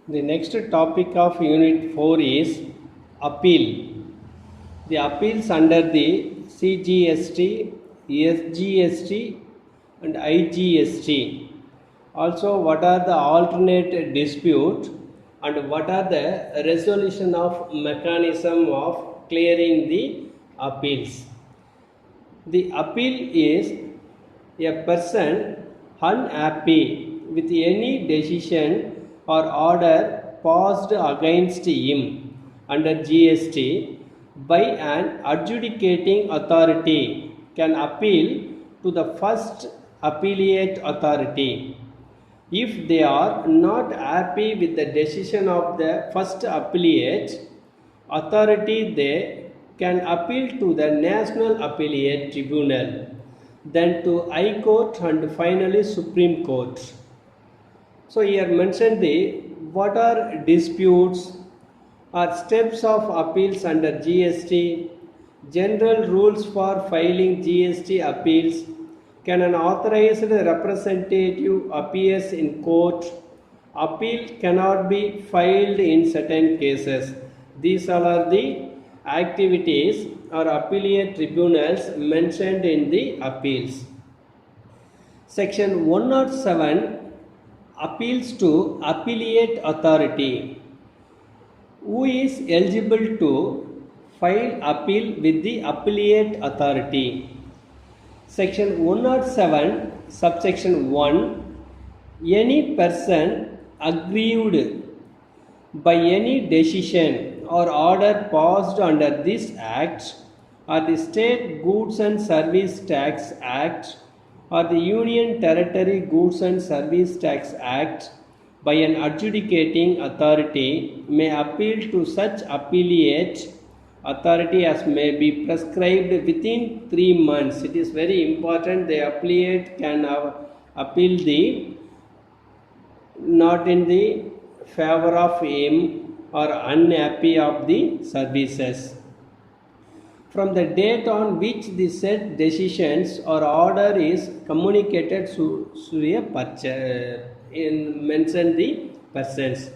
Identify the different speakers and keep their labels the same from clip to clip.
Speaker 1: The next topic of Unit 4 is appeal. The appeals under the CGST, SGST, and IGST. Also, what are the alternate dispute and what are the resolution of mechanism of clearing the appeals. The appeal is a person unhappy with any decision or order passed against him under GST by an adjudicating authority can appeal to the first appellate authority. If they are not happy with the decision of the first appellate authority, they can appeal to the National Appellate Tribunal, then to High Court and finally Supreme Court. So here mentioned the what are disputes or steps of appeals under GST, general rules for filing GST appeals, can an authorized representative appears in court, appeal cannot be filed in certain cases. These all are the activities or appellate tribunals mentioned in the appeals. Section 107 appeals to appellate authority. Who is eligible to file appeal with the appellate authority? Section 107 subsection 1, any person aggrieved by any decision or order passed under this Act or the State Goods and Service Tax Act or the Union Territory Goods and Service Tax Act by an adjudicating authority may appeal to such appellate authority as may be prescribed within 3 months. It is very important the appellate can appeal the not in the favor of him or unhappy of the services. From the date on which the said decisions or order is communicated to a mention the persons.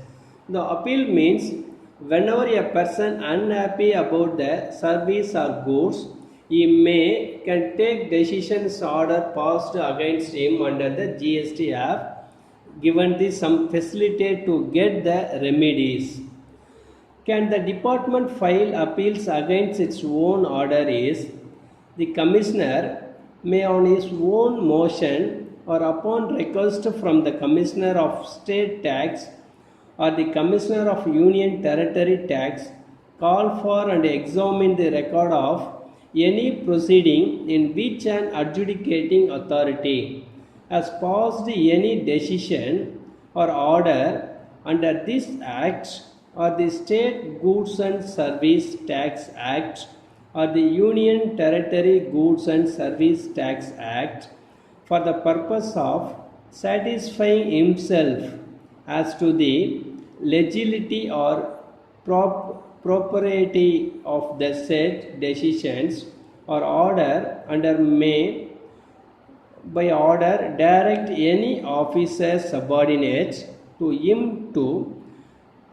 Speaker 1: The appeal means whenever a person unhappy about the service or goods, he can take decisions order passed against him under the GST Act, given the some facility to get the remedies. Can the department file appeals against its own order is the commissioner may on his own motion or upon request from the commissioner of state tax or the commissioner of union territory tax call for and examine the record of any proceeding in which an adjudicating authority has passed any decision or order under this Act or the State Goods and Service Tax Act or the Union Territory Goods and Service Tax Act for the purpose of satisfying himself as to the legality or propriety of the said decisions or order under may by order direct any officer subordinate to him to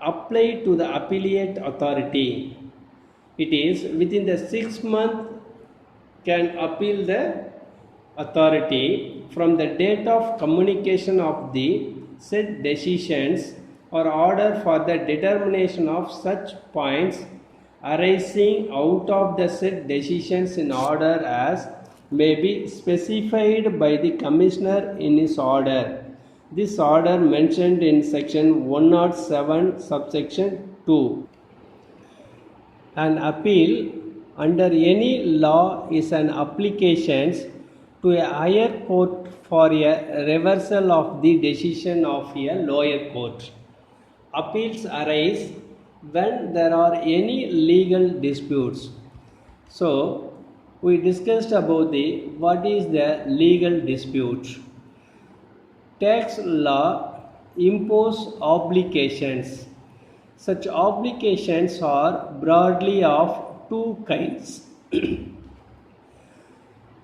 Speaker 1: apply to the appellate authority. It is within the 6 month can appeal the authority from the date of communication of the said decisions or order for the determination of such points arising out of the said decisions in order as may be specified by the commissioner in his order. This order mentioned in section 107 subsection 2. An appeal under any law is an application to a higher court for a reversal of the decision of a lower court. Appeals arise when there are any legal disputes. So, we discussed about the what is the legal dispute. Tax law impose obligations. Such obligations are broadly of two kinds.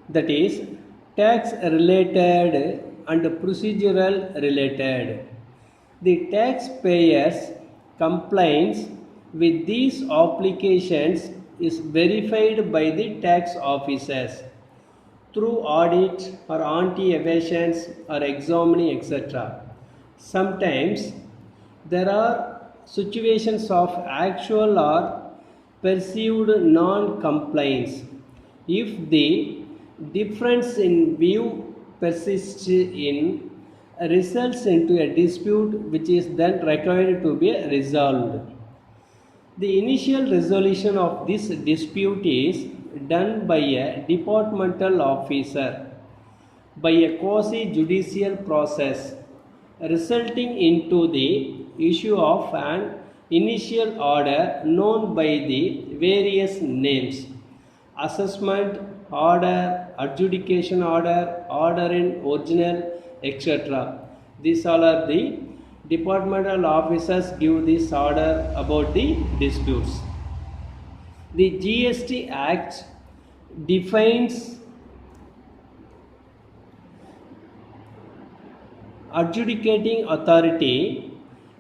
Speaker 1: That is, tax related and procedural related. The taxpayer's compliance with these applications is verified by the tax officers through audit or anti-evasions or examining, etc. Sometimes there are situations of actual or perceived non-compliance. If the difference in view persists in results into a dispute which is then required to be resolved. The initial resolution of this dispute is done by a departmental officer by a quasi-judicial process resulting into the issue of an initial order known by the various names: assessment order, adjudication order, order in original, etc. These all are the departmental officers give this order about the disputes. The GST Act defines adjudicating authority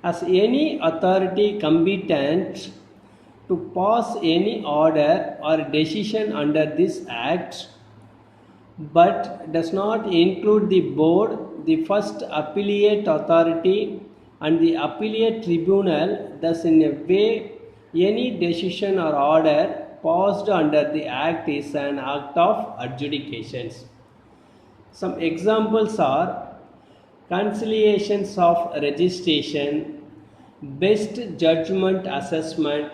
Speaker 1: as any authority competent to pass any order or decision under this act, but does not include the board, the first appellate authority, and the appellate tribunal. Thus, in a way, any decision or order passed under the act is an act of adjudications. Some examples are conciliations of registration, best judgment assessment,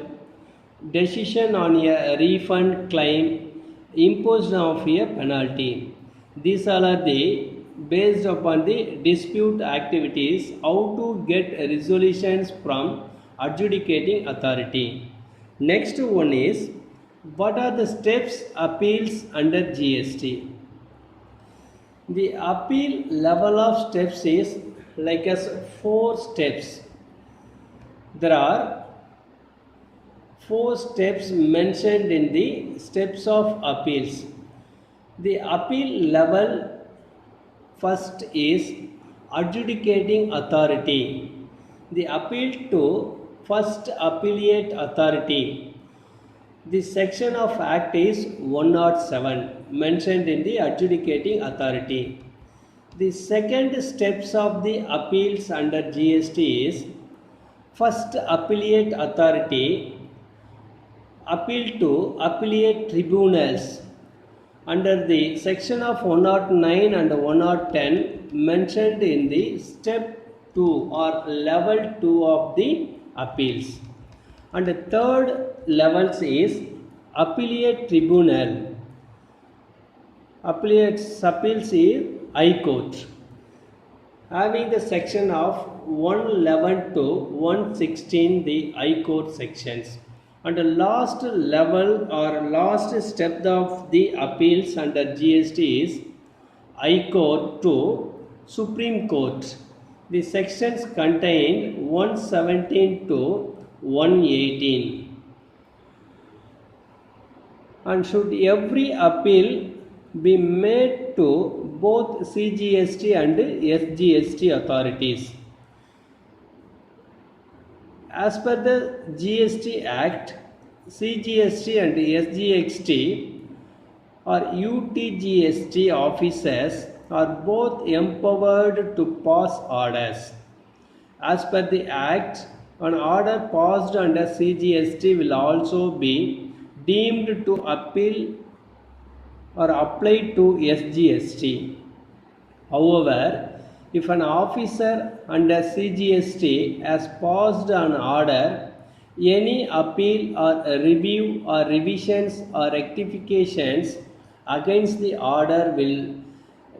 Speaker 1: decision on a refund claim, imposition of a penalty. These all are the based upon the dispute activities, how to get resolutions from adjudicating authority. Next one is, what are the steps appeals under GST? The appeal level of steps is like as 4 steps. There are 4 steps mentioned in the steps of appeals. The appeal level first is adjudicating authority. The appeal to first appellate authority. The section of Act is 107 mentioned in the adjudicating authority. The second steps of the appeals under GST is first appellate authority, appeal to appellate tribunals. Under the section of 109 and 110 mentioned in the step 2 or level 2 of the appeals. And the third levels is appellate tribunal. Appeals is High Court, having the section of 111 to 116 the High Court sections. And the last level or last step of the appeals under GST is High Court to Supreme Court. The sections contain 117 to 118. And should every appeal be made to both CGST and SGST authorities? As per the GST Act, CGST and SGST or UTGST officers are both empowered to pass orders. As per the Act, an order passed under CGST will also be deemed to appeal or apply to SGST. However, if an officer under CGST has passed an order, any appeal or review or revisions or rectifications against the order will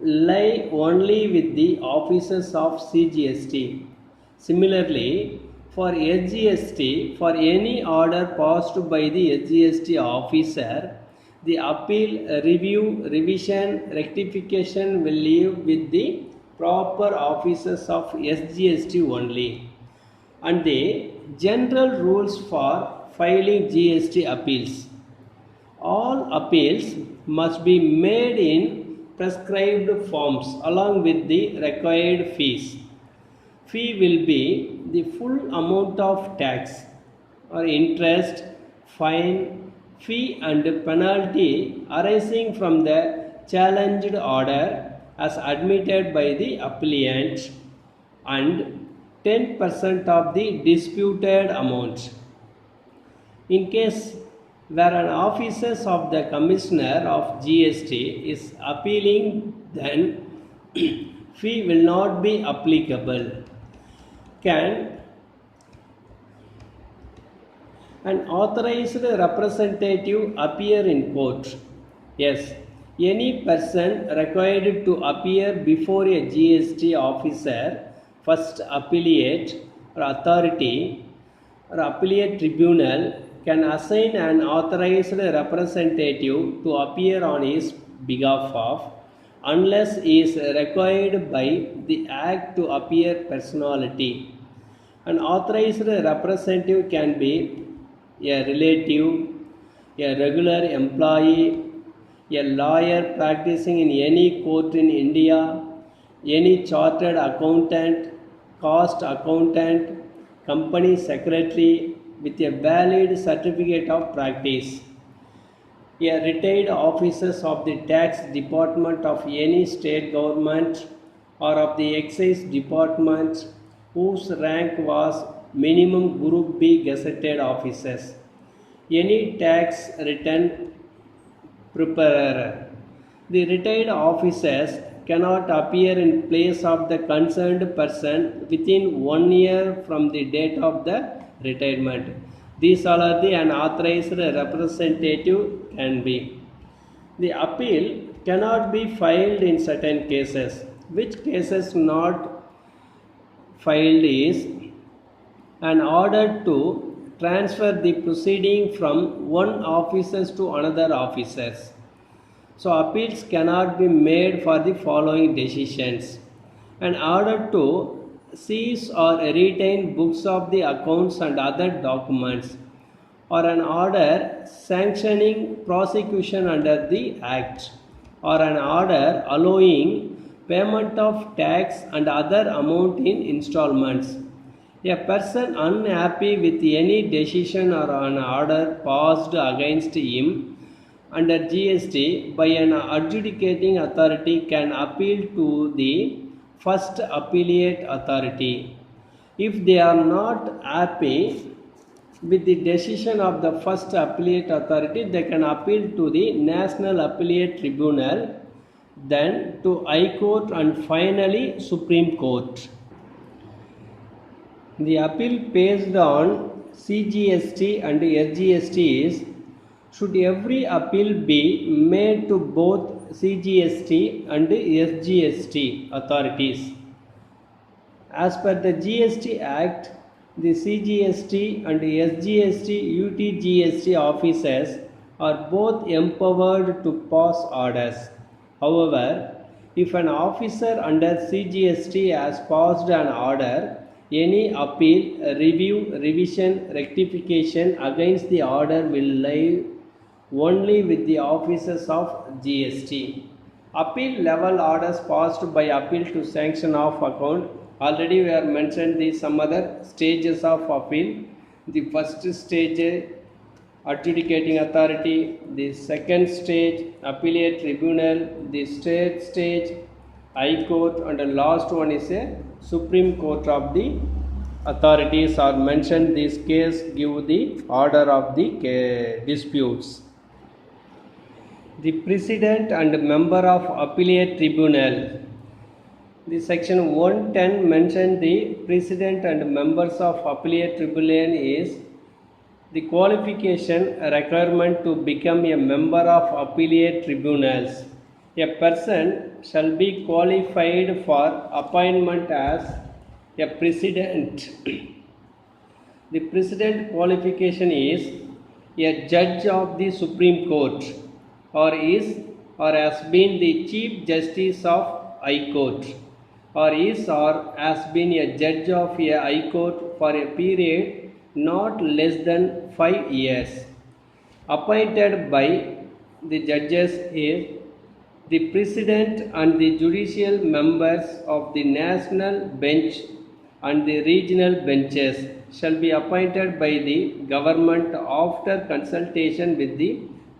Speaker 1: lie only with the officers of CGST. Similarly, for SGST, for any order passed by the SGST officer, the appeal, review, revision, rectification will live with the proper officers of SGST only. And the general rules for filing GST appeals. All appeals must be made in prescribed forms along with the required fees. fee will be the full amount of tax or interest, fine, fee and penalty arising from the challenged order as admitted by the appellant and 10% of the disputed amount. In case where an officer of the Commissioner of GST is appealing, then fee will not be applicable. Can an authorized representative appear in court? Yes. Any person required to appear before a GST officer, first appellate or authority or appellate tribunal can assign an authorized representative to appear on his behalf of, unless he is required by the Act to appear personality. An authorized representative can be a relative, a regular employee, a lawyer practicing in any court in India, any chartered accountant, cost accountant, company secretary with a valid certificate of practice, a retired officer of the tax department of any state government or of the excise department whose rank was minimum group B gazetted officers, any tax return preparer. The retired officers cannot appear in place of the concerned person within 1 year from the date of the retirement. These all are the unauthorized representative can be. The appeal cannot be filed in certain cases. Which cases not filed is an order to transfer the proceeding from one officer to another officers. So appeals cannot be made for the following decisions: an order to seize or retain books of the accounts and other documents, or an order sanctioning prosecution under the Act, or an order allowing payment of tax and other amount in installments. A person unhappy with any decision or an order passed against him under GST by an adjudicating authority can appeal to the first appellate authority. If they are not happy with the decision of the first appellate authority, they can appeal to the National Appellate Tribunal, then to High Court and finally Supreme Court. The appeal based on CGST and SGST is: should every appeal be made to both CGST and SGST authorities? As per the GST Act, the CGST and SGST UTGST officers are both empowered to pass orders. However, if an officer under CGST has passed an order, any appeal, review, revision, rectification against the order will lie only with the officers of GST. Appeal level orders passed by appeal to sanction of account. Already we have mentioned the some other stages of appeal. The first stage, adjudicating authority; the second stage, appellate tribunal; the third stage, High Court, and the last one is a Supreme Court of the authorities are mentioned. This case give the order of the disputes. The President and Member of Appellate Tribunal. The section 110 mentioned the President and Members of Appellate Tribunal is the qualification requirement to become a member of appellate tribunals. A person shall be qualified for appointment as a president. The president qualification is a judge of the Supreme Court, or has been the Chief Justice of High Court, or has been a judge of a High Court for a period not less than 5 years. Appointed by the judges is the President and the judicial members of the National Bench and the regional benches shall be appointed by the government after consultation with the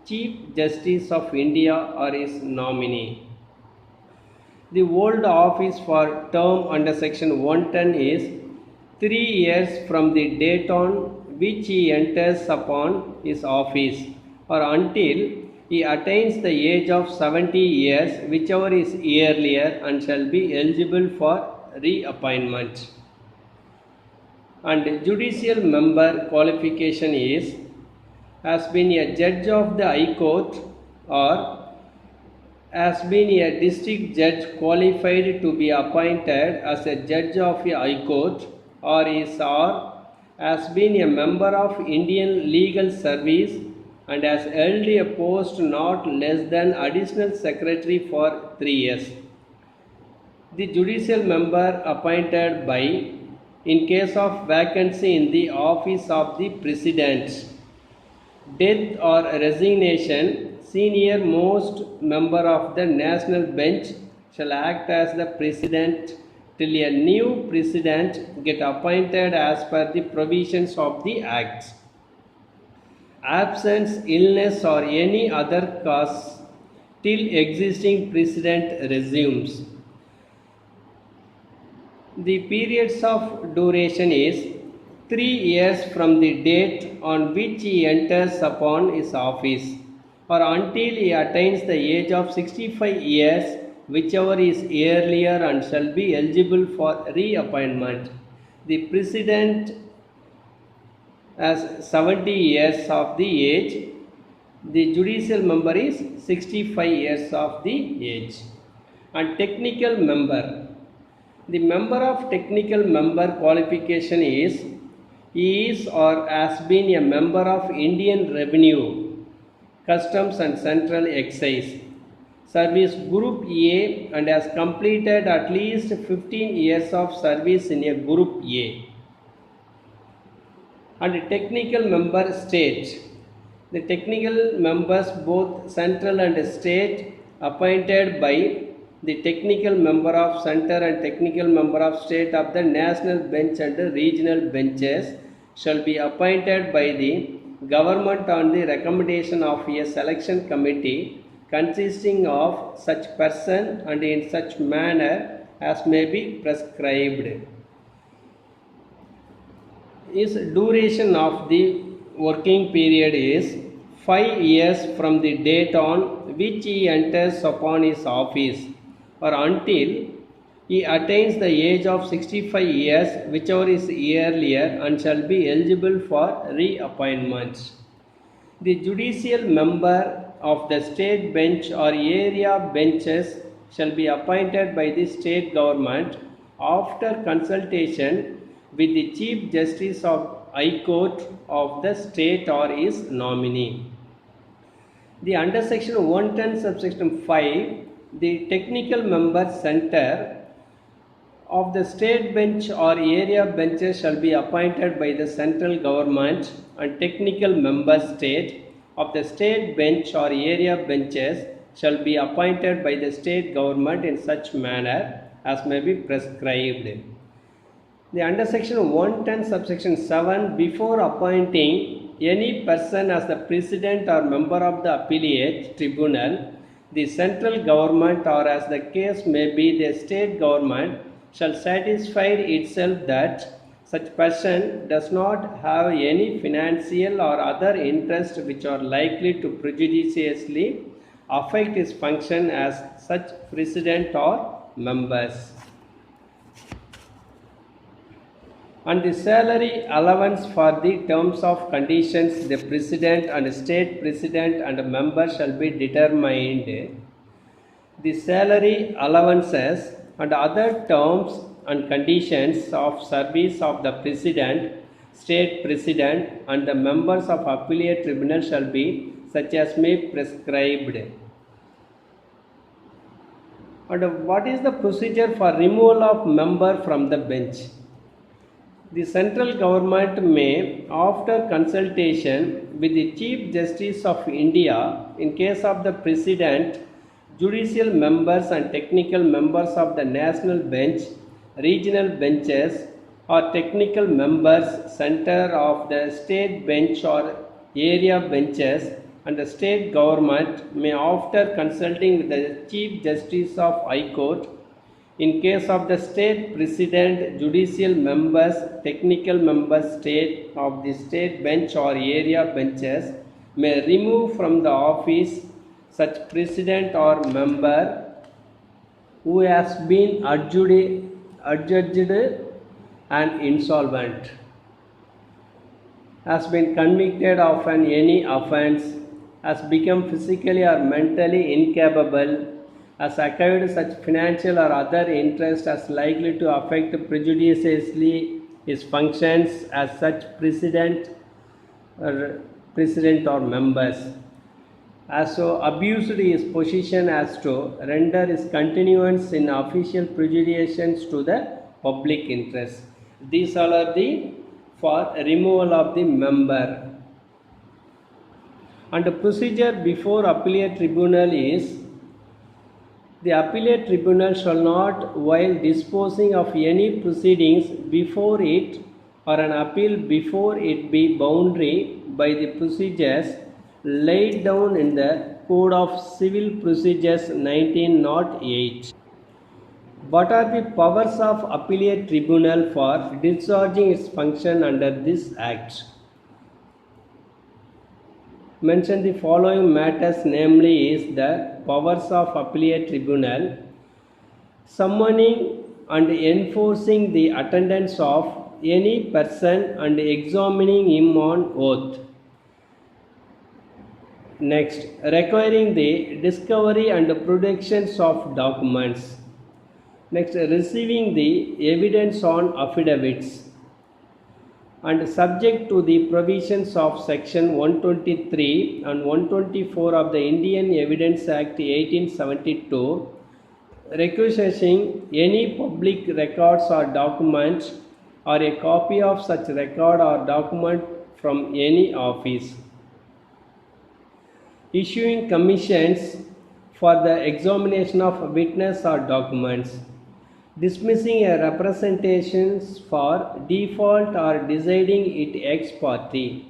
Speaker 1: Chief Justice of India or his nominee. The old office for term under section 110 is 3 years from the date on which he enters upon his office or until he attains the age of 70 years, whichever is earlier, and shall be eligible for reappointment. And judicial member qualification is has been a judge of the High Court or has been a district judge qualified to be appointed as a judge of a High Court or has been a member of Indian Legal Service and has held a post not less than additional secretary for 3 years. The judicial member appointed by, in case of vacancy in the office of the President, death or resignation, senior most member of the national bench shall act as the President till a new President get appointed as per the provisions of the Act. Absence, illness or any other cause till existing President resumes. The periods of duration is 3 years from the date on which he enters upon his office or until he attains the age of 65 years, whichever is earlier, and shall be eligible for reappointment. The President has 70 years of the age, the judicial member is 65 years of the age. And technical member, the member of technical member qualification is he is or has been a member of Indian Revenue, Customs and Central Excise Service Group A and has completed at least 15 years of service in a Group A. And technical member state, the technical members both central and state appointed by the technical member of center and technical member of state of the national bench and the regional benches shall be appointed by the government on the recommendation of a selection committee consisting of such person and in such manner as may be prescribed. His duration of the working period is 5 years from the date on which he enters upon his office or until he attains the age of 65 years, whichever is earlier, and shall be eligible for reappointment. The judicial member of the state bench or area benches shall be appointed by the state government after consultation with the Chief Justice of High Court of the state or his nominee. The under section 110 subsection 5, the technical member center of the state bench or area benches shall be appointed by the central government, and technical member state of the state bench or area benches shall be appointed by the state government in such manner as may be prescribed. The under section 110 subsection 7, before appointing any person as the president or member of the appellate tribunal, the central government or as the case may be the state government shall satisfy itself that such person does not have any financial or other interest which are likely to prejudiciously affect his function as such president or members. And the salary allowance for the terms of conditions the president and state president and member shall be determined. The salary allowances and other terms and conditions of service of the president, state president and the members of appellate tribunal shall be such as may prescribed. And what is the procedure for removal of member from the bench? The central government may, after consultation with the Chief Justice of India, in case of the President, judicial members and technical members of the national bench, regional benches, or technical members center of the state bench or area benches and the state government may, after consulting with the Chief Justice of High Court, in case of the state president, judicial members, technical members state of the state bench or area benches may remove from the office such president or member who has been adjudged and insolvent, has been convicted of any offence, has become physically or mentally incapable, has acquired such financial or other interest as likely to affect prejudicially his functions as such president or members, has so abused his position as to render his continuance in official prejudications to the public interest. These all are the for removal of the member. And the procedure before appellate tribunal is: the appellate tribunal shall not, while disposing of any proceedings before it or an appeal before it, be boundary by the procedures laid down in the Code of Civil Procedures 1908. What are the powers of appellate tribunal for discharging its function under this Act? Mention the following matters, namely is the powers of appellate tribunal: summoning and enforcing the attendance of any person and examining him on oath. Next, requiring the discovery and productions of documents. Next, receiving the evidence on affidavits. And subject to the provisions of section 123 and 124 of the Indian Evidence Act 1872, requisitioning any public records or documents or a copy of such record or document from any office. Issuing commissions for the examination of witness or documents. Dismissing a representations for default or deciding it ex parte.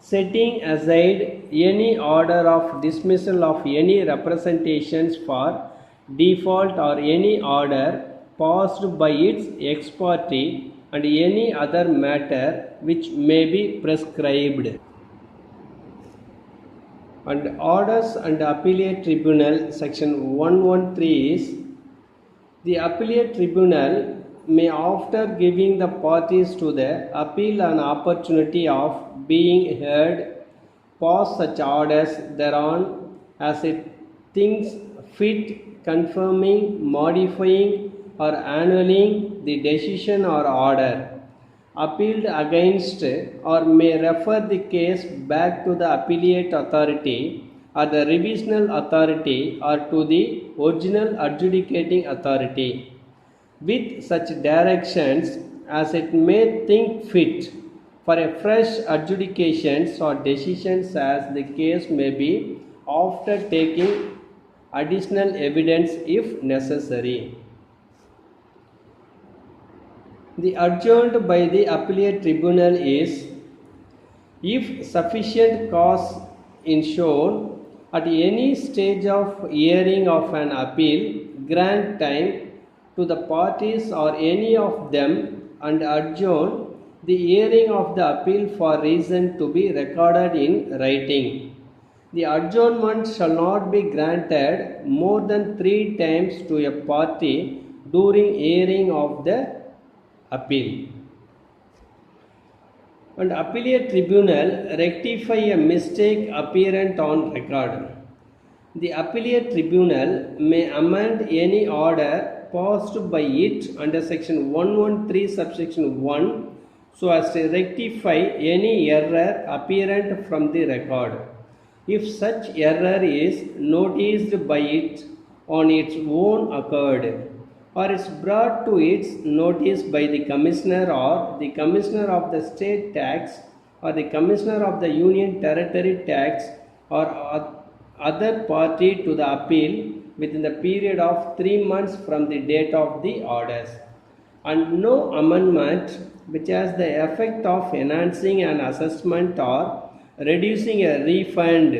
Speaker 1: Setting aside any order of dismissal of any representations for default or any order passed by its ex parte and any other matter which may be prescribed. And orders and appellate tribunal, section 113 is: the appellate tribunal may, after giving the parties to the appeal an opportunity of being heard, pass such orders thereon as it thinks fit, confirming, modifying, or annulling the decision or order appealed against, or may refer the case back to the appellate authority or the revisional authority or to the original adjudicating authority, with such directions as it may think fit for a fresh adjudications or decisions as the case may be, after taking additional evidence if necessary. The adjourned by the appellate tribunal is: if sufficient cause is shown at any stage of hearing of an appeal, grant time to the parties or any of them and adjourn the hearing of the appeal for reason to be recorded in writing. The adjournment shall not be granted more than 3 times to a party during hearing of the appeal. And appellate tribunal rectify a mistake apparent on record. The appellate tribunal may amend any order passed by it under section 113 subsection 1 so as to rectify any error apparent from the record, if such error is noticed by it on its own accord, or is brought to its notice by the Commissioner or the Commissioner of the State Tax or the Commissioner of the Union Territory Tax or other party to the appeal within the period of 3 months from the date of the orders. and no amendment which has the effect of enhancing an assessment or reducing a refund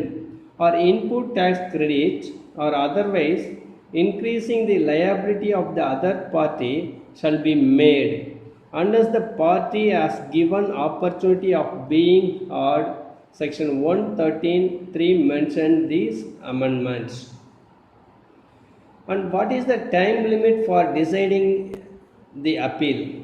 Speaker 1: or input tax credit or otherwise increasing the liability of the other party shall be made unless the party has given opportunity of being heard. Section 113(3) mentioned these amendments. And what is the time limit for deciding the appeal?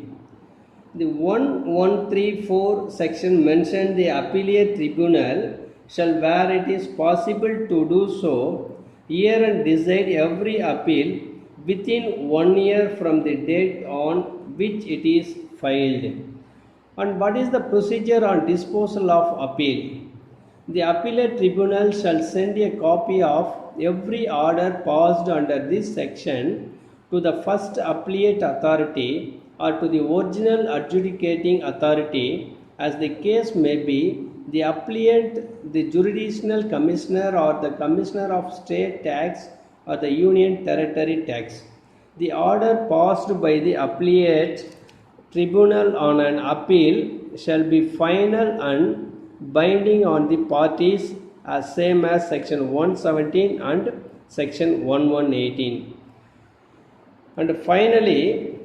Speaker 1: The 1134 section mentioned the appellate tribunal shall, where it is possible to do so, hear and decide every appeal within 1 year from the date on which it is filed. And what is the procedure on disposal of appeal? The appellate tribunal shall send a copy of every order passed under this section to the first appellate authority or to the original adjudicating authority, as the case may be, the appellant, the jurisdictional commissioner or the commissioner of state tax or the union territory tax. The order passed by the appellate tribunal on an appeal shall be final and binding on the parties as same as section 117 and section 1118. And finally,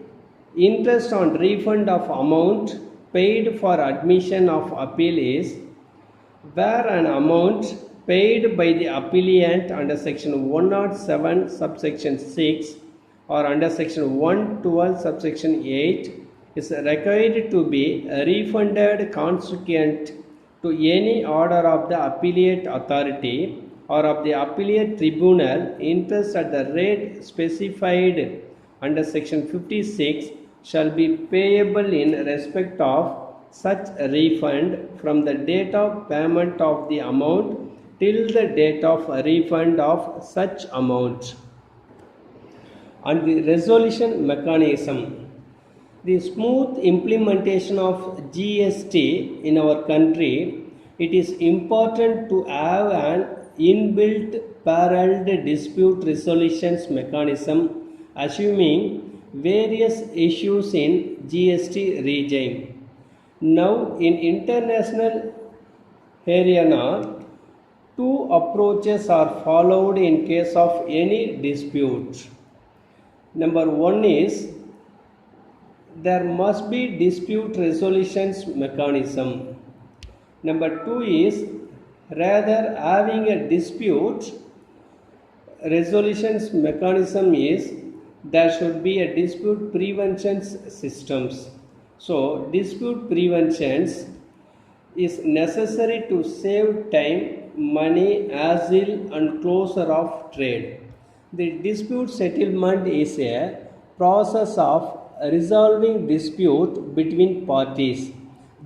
Speaker 1: interest on refund of amount paid for admission of appeal is where an amount paid by the appellant under section 107 subsection 6 or under section 112 subsection 8 is required to be refunded consequent to any order of the appellate authority or of the appellate tribunal, interest at the rate specified under section 56 shall be payable in respect of such refund from the date of payment of the amount till the date of refund of such amount. And the resolution mechanism. The smooth implementation of GST in our country, it is important to have an inbuilt parallel dispute resolutions mechanism assuming various issues in GST regime. Now, in international arena, two approaches are followed in case of any dispute. Number one is there must be dispute resolutions mechanism. Number two is rather having a dispute resolutions mechanism is there should be a dispute prevention systems. So dispute preventions is necessary to save time, money, hassle and closure of trade. The dispute settlement is a process of resolving dispute between parties.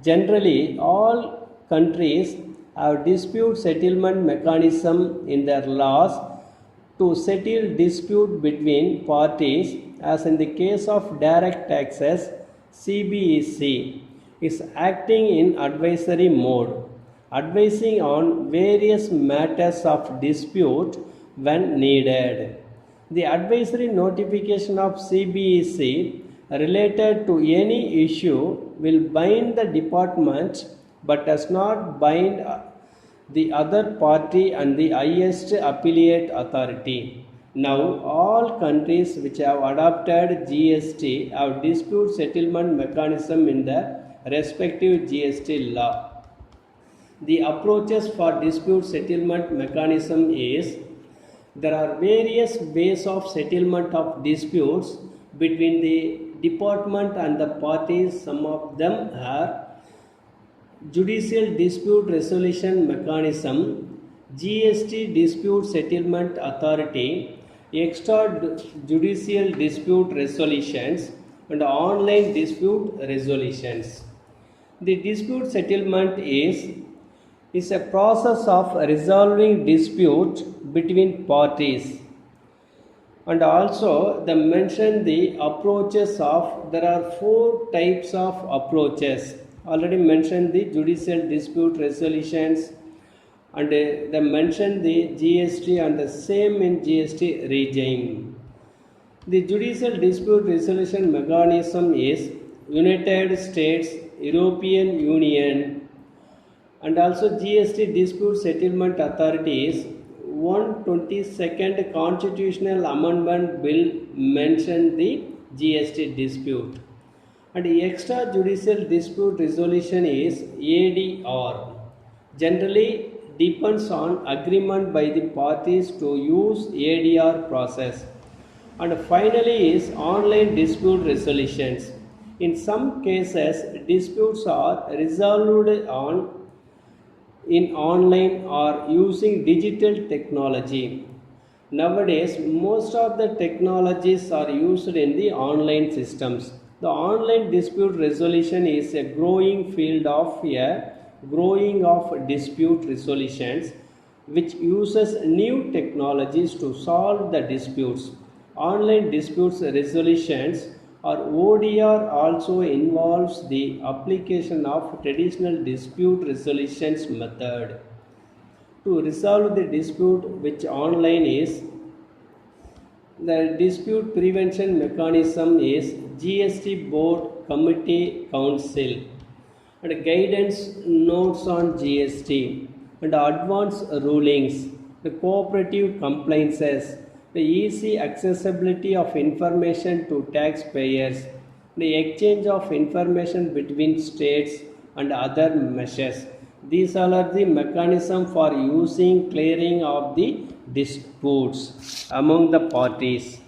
Speaker 1: Generally, all countries have dispute settlement mechanism in their laws to settle dispute between parties, as in the case of direct taxes, CBEC is acting in advisory mode, advising on various matters of dispute when needed. The advisory notification of CBEC related to any issue will bind the department but does not bind the other party and the highest appellate authority. Now, all countries which have adopted GST have dispute settlement mechanism in the respective GST law. The approaches for dispute settlement mechanism is there are various ways of settlement of disputes between the department and the parties. Some of them are judicial dispute resolution mechanism, GST dispute settlement authority, extrajudicial dispute resolutions and online dispute resolutions. The dispute settlement is a process of resolving dispute between parties. And also they mention the approaches of, there are 4 types of approaches. Already mentioned the judicial dispute resolutions, and they mentioned the GST and the same in GST regime. The judicial dispute resolution mechanism is United States, European Union, and also GST dispute settlement authorities 122nd constitutional amendment bill mentioned the GST dispute. And the extrajudicial dispute resolution is ADR. Generally depends on agreement by the parties to use ADR process. And finally is online dispute resolutions. In some cases, disputes are resolved in online or using digital technology. Nowadays, most of the technologies are used in the online systems. The online dispute resolution is a growing field of dispute resolutions which uses new technologies to solve the disputes. Online disputes resolutions or ODR also involves the application of traditional dispute resolutions method. To resolve the dispute which online is, the dispute prevention mechanism is GST Board Committee Council and guidance notes on GST and advanced rulings, the cooperative compliances, the easy accessibility of information to taxpayers, the exchange of information between states and other measures. These all are the mechanism for using clearing of the disputes among the parties.